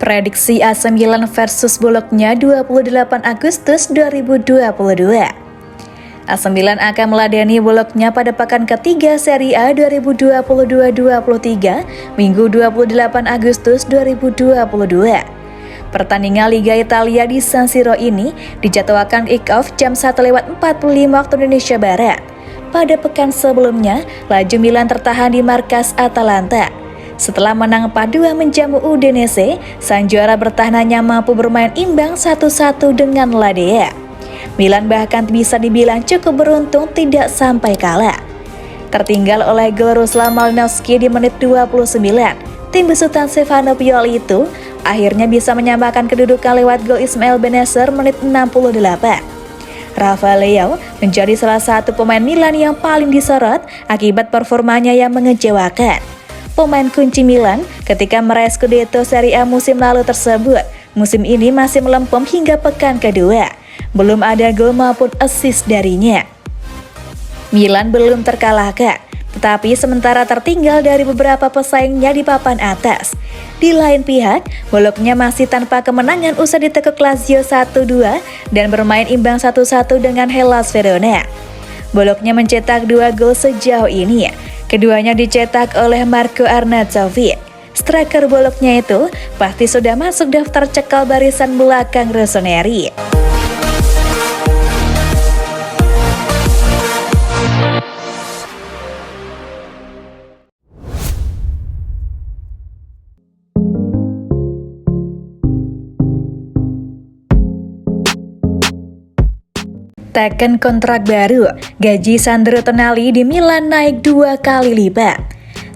Prediksi AC Milan versus Bologna 28 Agustus 2022. AC Milan akan meladani Bologna pada pekan ketiga Serie A 2022-23, Minggu 28 Agustus 2022. Pertandingan Liga Italia di San Siro ini dijadwalkan kick-off jam 1:45 waktu Indonesia Barat. Pada pekan sebelumnya, laju Milan tertahan di markas Atalanta. Setelah menang 4-2 menjamu Udinese, sang juara bertahan hanya mampu bermain imbang 1-1 dengan Ladea. Milan bahkan bisa dibilang cukup beruntung tidak sampai kalah. Tertinggal oleh gol Ruslan Malinovskyi di menit 29, tim besutan Stefano Pioli itu akhirnya bisa menyamakan kedudukan lewat gol Ismail Bennacer menit 68. Rafael Leao menjadi salah satu pemain Milan yang paling disorot akibat performanya yang mengecewakan. Pemain kunci Milan ketika meraih Scudetto Serie A musim lalu tersebut, musim ini masih melempem hingga pekan kedua. Belum ada gol maupun assist darinya. Milan belum terkalahkan, tetapi sementara tertinggal dari beberapa pesaingnya di papan atas. Di lain pihak, Bologna masih tanpa kemenangan usai ditekuk Lazio 1-2 dan bermain imbang 1-1 dengan Hellas Verona. Bologna mencetak 2 gol sejauh ini. Keduanya dicetak oleh Marco Arnautovic. Striker Bologna itu pasti sudah masuk daftar cekal barisan belakang Rossoneri. Teken kontrak baru, gaji Sandro Tonali di Milan naik 2 kali lipat.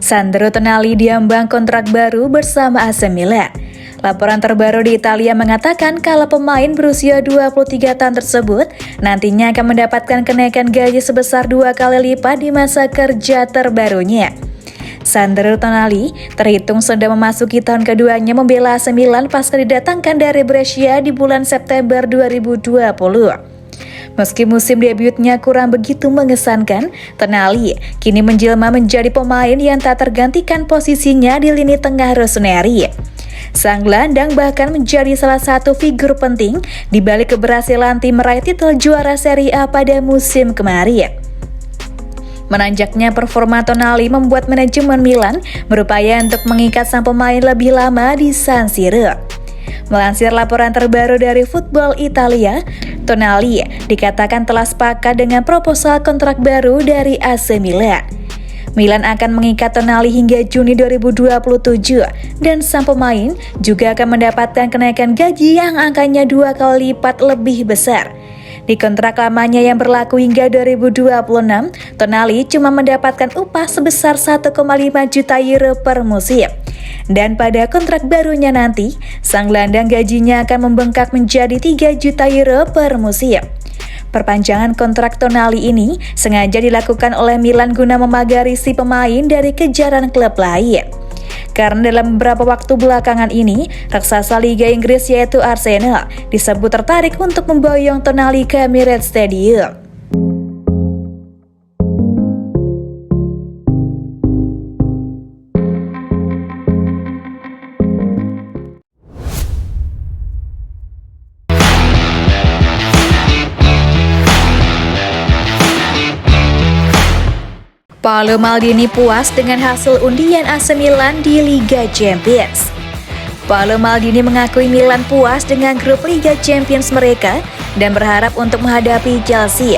Sandro Tonali diambang kontrak baru bersama AC Milan. Laporan terbaru di Italia mengatakan kalau pemain berusia 23 tahun tersebut nantinya akan mendapatkan kenaikan gaji sebesar 2 kali lipat di masa kerja terbarunya. Sandro Tonali terhitung sudah memasuki tahun keduanya membela AC Milan pasca didatangkan dari Brescia di bulan September 2020. Meski musim debutnya kurang begitu mengesankan, Tonali kini menjelma menjadi pemain yang tak tergantikan posisinya di lini tengah Rossoneri. Sang gelandang bahkan menjadi salah satu figur penting di balik keberhasilan tim meraih titel juara Serie A pada musim kemarin. Menanjaknya performa Tonali membuat manajemen Milan berupaya untuk mengikat sang pemain lebih lama di San Siro. Melansir laporan terbaru dari Football Italia, Tonali dikatakan telah sepakat dengan proposal kontrak baru dari AC Milan. Milan akan mengikat Tonali hingga Juni 2027 dan sang pemain juga akan mendapatkan kenaikan gaji yang angkanya 2 kali lipat lebih besar. Di kontrak lamanya yang berlaku hingga 2026, Tonali cuma mendapatkan upah sebesar 1,5 juta euro per musim. Dan pada kontrak barunya nanti, sang gelandang gajinya akan membengkak menjadi 3 juta euro per musim. Perpanjangan kontrak Tonali ini sengaja dilakukan oleh Milan guna memagari si pemain dari kejaran klub lain. Karena dalam beberapa waktu belakangan ini, raksasa Liga Inggris yaitu Arsenal disebut tertarik untuk memboyong Tonali ke Emirates Stadium. Paolo Maldini puas dengan hasil undian AC Milan di Liga Champions. Paolo Maldini mengakui Milan puas dengan grup Liga Champions mereka dan berharap untuk menghadapi Chelsea.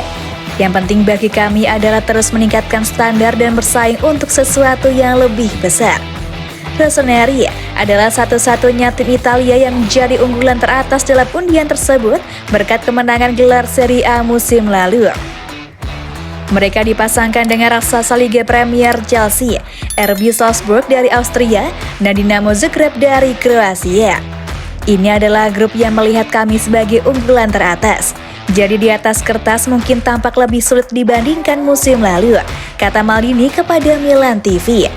Yang penting bagi kami adalah terus meningkatkan standar dan bersaing untuk sesuatu yang lebih besar. Rossoneri adalah satu-satunya tim Italia yang menjadi unggulan teratas dalam undian tersebut berkat kemenangan gelar Serie A musim lalu. Mereka dipasangkan dengan raksasa Liga Premier Chelsea, RB Salzburg dari Austria, dan Dinamo Zagreb dari Kroasia. Ini adalah grup yang melihat kami sebagai unggulan teratas. Jadi di atas kertas mungkin tampak lebih sulit dibandingkan musim lalu, kata Maldini kepada Milan TV.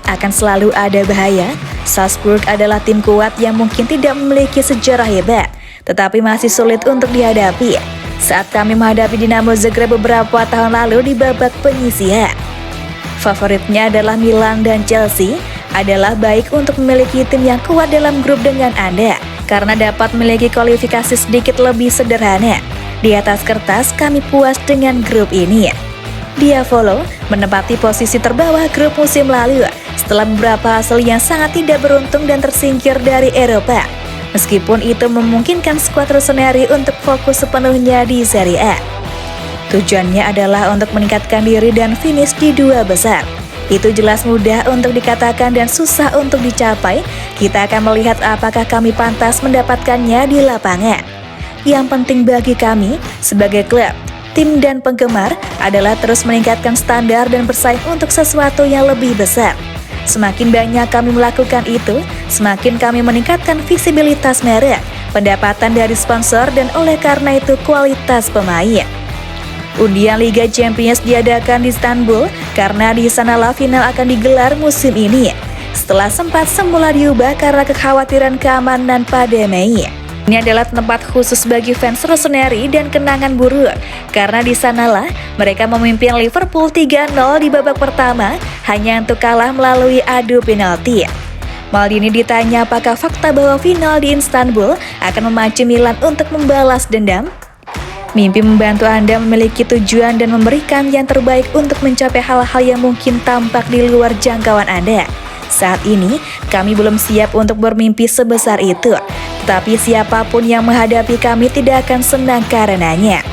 Akan selalu ada bahaya, Salzburg adalah tim kuat yang mungkin tidak memiliki sejarah hebat, tetapi masih sulit untuk dihadapi. Saat kami menghadapi Dinamo Zagreb beberapa tahun lalu di babak penyisihan. Favoritnya adalah Milan dan Chelsea, adalah baik untuk memiliki tim yang kuat dalam grup dengan Anda, karena dapat memiliki kualifikasi sedikit lebih sederhana. Di atas kertas, kami puas dengan grup ini. Diavolo menempati posisi terbawah grup musim lalu setelah beberapa hasil yang sangat tidak beruntung dan tersingkir dari Eropa. Meskipun itu memungkinkan skuad Rossoneri untuk fokus sepenuhnya di Serie A. Tujuannya adalah untuk meningkatkan diri dan finish di dua besar. Itu jelas mudah untuk dikatakan dan susah untuk dicapai. Kita akan melihat apakah kami pantas mendapatkannya di lapangan. Yang penting bagi kami sebagai klub, tim dan penggemar adalah terus meningkatkan standar dan bersaing untuk sesuatu yang lebih besar. Semakin banyak kami melakukan itu, semakin kami meningkatkan visibilitas merek, pendapatan dari sponsor, dan oleh karena itu kualitas pemain. Undian Liga Champions diadakan di Istanbul karena di sanalah final akan digelar musim ini. Setelah sempat semula diubah karena kekhawatiran keamanan pada Mei. Ini adalah tempat khusus bagi fans Rossoneri dan kenangan buruk, karena di sanalah mereka memimpin Liverpool 3-0 di babak pertama hanya untuk kalah melalui adu penalti. Maldini ditanya apakah fakta bahwa final di Istanbul akan memacu Milan untuk membalas dendam. Mimpi membantu Anda memiliki tujuan dan memberikan yang terbaik untuk mencapai hal-hal yang mungkin tampak di luar jangkauan Anda. Saat ini, kami belum siap untuk bermimpi sebesar itu. Tapi siapapun yang menghadapi kami tidak akan senang karenanya.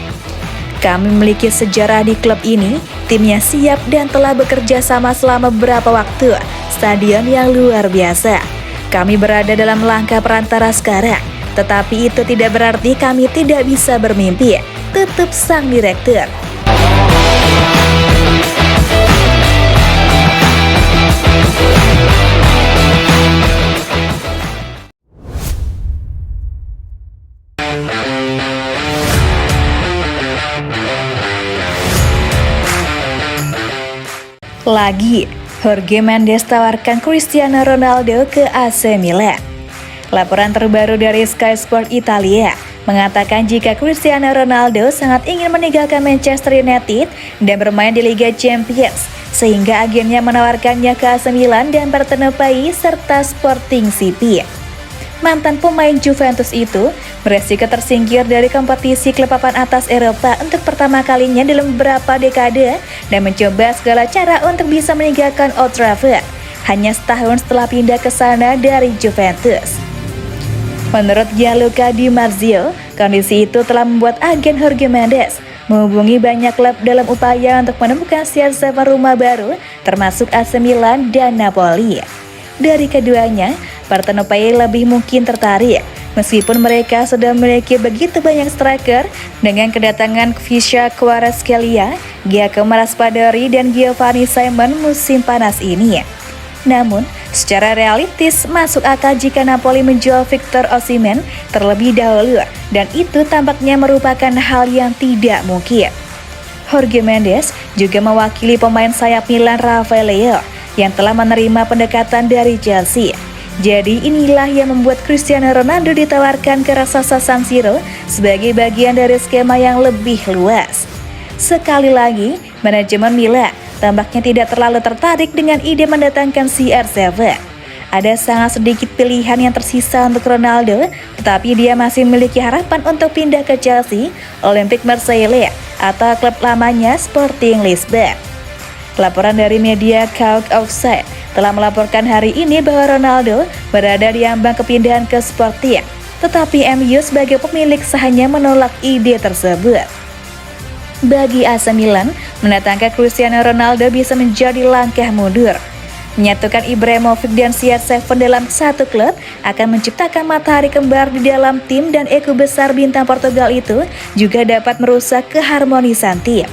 Kami memiliki sejarah di klub ini, timnya siap dan telah bekerja sama selama beberapa waktu, stadion yang luar biasa. Kami berada dalam langkah perantara sekarang, tetapi itu tidak berarti kami tidak bisa bermimpi, tutup sang direktur. Lagi, Jorge Mendes tawarkan Cristiano Ronaldo ke AC Milan. Laporan terbaru dari Sky Sport Italia mengatakan jika Cristiano Ronaldo sangat ingin meninggalkan Manchester United dan bermain di Liga Champions, sehingga agennya menawarkannya ke AC Milan dan Bartomeu serta Sporting CP. Mantan pemain Juventus itu beresiko tersingkir dari kompetisi klub papan atas Eropa untuk pertama kalinya dalam beberapa dekade dan mencoba segala cara untuk bisa meninggalkan Old Trafford hanya setahun setelah pindah ke sana dari Juventus. Menurut Gianluca Di Marzio, kondisi itu telah membuat agen Jorge Mendes menghubungi banyak klub dalam upaya untuk menemukan siapa rumah baru, termasuk AC Milan dan Napoli. Dari keduanya, Bartomeu lebih mungkin tertarik, meskipun mereka sudah memiliki begitu banyak striker dengan kedatangan Kvisha Kvaratskhelia, Giacomo Raspadori, dan Giovanni Simon musim panas ini. Namun, secara realistis masuk akal jika Napoli menjual Victor Osimhen terlebih dahulu, dan itu tampaknya merupakan hal yang tidak mungkin. Jorge Mendes juga mewakili pemain sayap Milan Rafael Leao yang telah menerima pendekatan dari Chelsea. Jadi inilah yang membuat Cristiano Ronaldo ditawarkan ke raksasa San Siro sebagai bagian dari skema yang lebih luas. Sekali lagi, manajemen Milan tampaknya tidak terlalu tertarik dengan ide mendatangkan CR7. Ada sangat sedikit pilihan yang tersisa untuk Ronaldo, tetapi dia masih memiliki harapan untuk pindah ke Chelsea, Olympique Marseille, atau klub lamanya Sporting Lisbon. Laporan dari media Caught Offside telah melaporkan hari ini bahwa Ronaldo berada di ambang kepindahan ke Sporting, tetapi MU sebagai pemilik sahanya menolak ide tersebut. Bagi AC Milan, mendatangkan Cristiano Ronaldo bisa menjadi langkah mundur. Menyatukan Ibrahimovic dan CR7 dalam satu klub akan menciptakan matahari kembar di dalam tim, dan ego besar bintang Portugal itu juga dapat merusak keharmonisan tim.